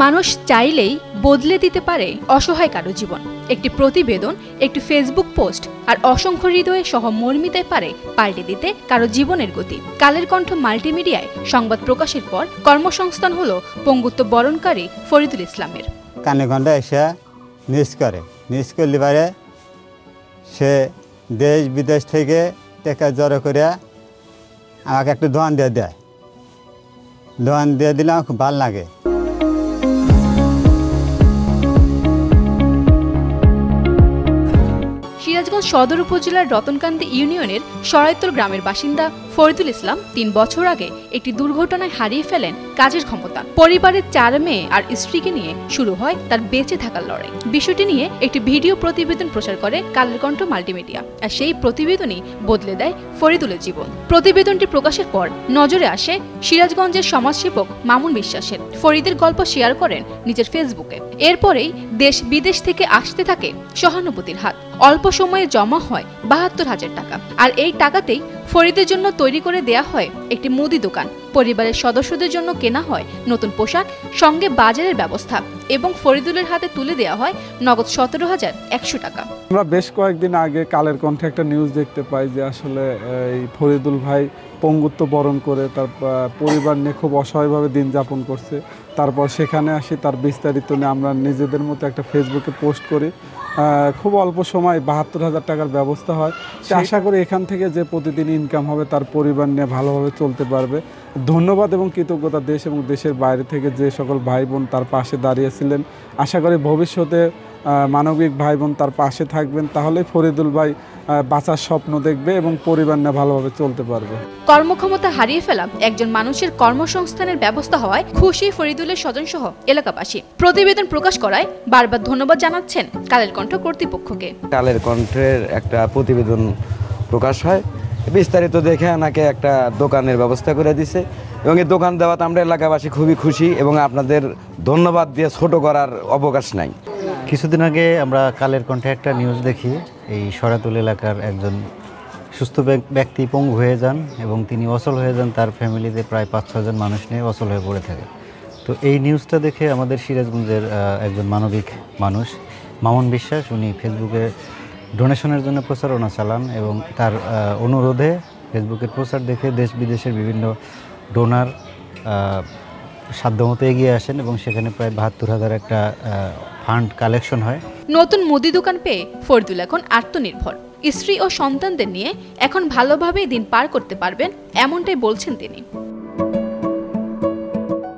মানুষ চাইলেই বদলে দিতে পারে অসহায় কারো জীবন। একটি প্রতিবেদন, একটি ফেসবুক পোস্ট আর অসংখ্য হৃদয়ে সহমর্মিতায় পারে পাল্টে দিতে কারো জীবনের গতি। কালের কণ্ঠ মাল্টিমিডিয়ায় সংবাদ প্রকাশের পর কর্মসংস্থান হলো পঙ্গুত্ব বরণকারী ফরিদুল ইসলামের। কানে কণ্ঠে এসে নিউজ করলে পারে সে দেশ বিদেশ থেকে টাকা জড়ো করে আমাকে একটু দোয়ান দিয়ে দেয়। দোয়ান দিয়ে দিলে আমার খুব ভালো লাগে। সিরাজগঞ্জ সদর উপজেলার রতনকান্দি ইউনিয়নের সরাইতল গ্রামের বাসিন্দা ফরিদুল ইসলাম ৩ বছর আগে একটি দুর্ঘটনায় হারিয়ে ফেলেন কাজের ক্ষমতা। পরিবারের 4 মেয়ে আর স্ত্রীকে নিয়ে শুরু হয় তার বেঁচে থাকার লড়াই। বিষয়টি নিয়ে একটি ভিডিও প্রতিবেদন প্রচার করে কালের কণ্ঠ মাল্টিমিডিয়া, আর সেই প্রতিবেদনই বদলে দেয় ফরিদুলের জীবন। প্রতিবেদনটি প্রকাশের পর নজরে আসে সিরাজগঞ্জের সমাজসেবক মামুন বিশ্বাসের। ফরিদের গল্প শেয়ার করেন নিজের ফেসবুকে। এরপরেই দেশ বিদেশ থেকে আসতে থাকে সহানুভূতির হাত। অল্প সময়ে জমা হয় ৭২,০০০ টাকা, আর এই টাকাতেই ফরিদের জন্য তৈরি করে দেয়া হয় একটি মুদি দোকান। পরিবারের সদস্যদের জন্য কেনা হয় নতুন পোশাক, সঙ্গে বাজারের ব্যবস্থা, এবং ফরিদুলের হাতে তুলে দেওয়া হয় নগদ ১৭,১০০ টাকা। আমরা বেশ কয়েকদিন আগে কালের কণ্ঠে একটা নিউজ দেখতে পাই যে আসলে এই ফরিদুল ভাই পঙ্গুত্ব বরণ করে তার পরিবার নিয়ে খুব অসহায়ভাবে দিন যাপন করছে। তারপর সেখানে আসি, তার বিস্তারিত নিয়ে আমরা নিজেদের মতো একটা ফেসবুকে পোস্ট করি। খুব অল্প সময় ৭২,০০০ টাকার ব্যবস্থা হয়। আশা করি এখান থেকে যে প্রতিদিন ইনকাম হবে তার পরিবার নিয়ে ভালোভাবে চলতে পারবে। ধন্যবাদ এবং কৃতজ্ঞতা দেশ এবং দেশের বাইরে থেকে যে সকল ভাই বোন তার পাশে দাঁড়িয়েছিলেন। আশা করি ভবিষ্যতে মানবিক ভাই বোন তার পাশে থাকবেন, তাহলে ফরিদুল ভাই বাঁচার স্বপ্ন দেখবে এবং পরিবার নিয়ে ভালোভাবে চলতে পারবে। কর্মক্ষমতা হারিয়ে ফেলা একজন মানুষের কর্মসংস্থানের ব্যবস্থা হওয়ায় খুশি ফরিদুলের স্বজনসহ এলাকাবাসী। প্রতিবেদন প্রকাশ করায় বারবার ধন্যবাদ জানাচ্ছেন কালের কণ্ঠ কর্তৃপক্ষকে। কালের কণ্ঠের একটা প্রতিবেদন প্রকাশ হয়, বিস্তারিত দেখে আমাকে একটা দোকানের ব্যবস্থা করে দিছে, এবং এই দোকান দেওয়াতে আমরা এলাকাবাসী খুবই খুশি, এবং আপনাদের ধন্যবাদ দিয়ে ছোট করার অবকাশ নাই। কিছুদিন আগে আমরা কালের কণ্ঠে একটা নিউজ দেখি, এই সরাইতল এলাকার একজন সুস্থ ব্যক্তি পঙ্গু হয়ে যান এবং তিনি অচল হয়ে যান। তার ফ্যামিলিতে প্রায় ৫-৬ জন মানুষ নিয়ে অচল হয়ে পড়ে থাকে। তো এই নিউজটা দেখে আমাদের সিরাজগঞ্জের একজন মানবিক মানুষ মামুন বিশ্বাস, উনি ফেসবুকে ডোনেশনের জন্য প্রচারণা চালান, এবং তার অনুরোধে ফেসবুকের প্রচার দেখে দেশ বিদেশের বিভিন্ন ডোনার সাধ্যমতো এগিয়ে আসেন, এবং সেখানে প্রায় ৭২,০০০ একটা ফান্ড কালেকশন হয়। নতুন মুদি দোকান পেয়ে ফরিদুল এখন আত্মনির্ভর। স্ত্রী ও সন্তানদের নিয়ে এখন ভালোভাবেই দিন পার করতে পারবেন, এমনটাই বলছেন তিনি।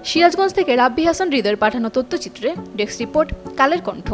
সিরাজগঞ্জ থেকে রাব্বি হাসান হৃদয়ের পাঠানো তথ্যচিত্রে ডেস্ক রিপোর্ট, কালের কণ্ঠ।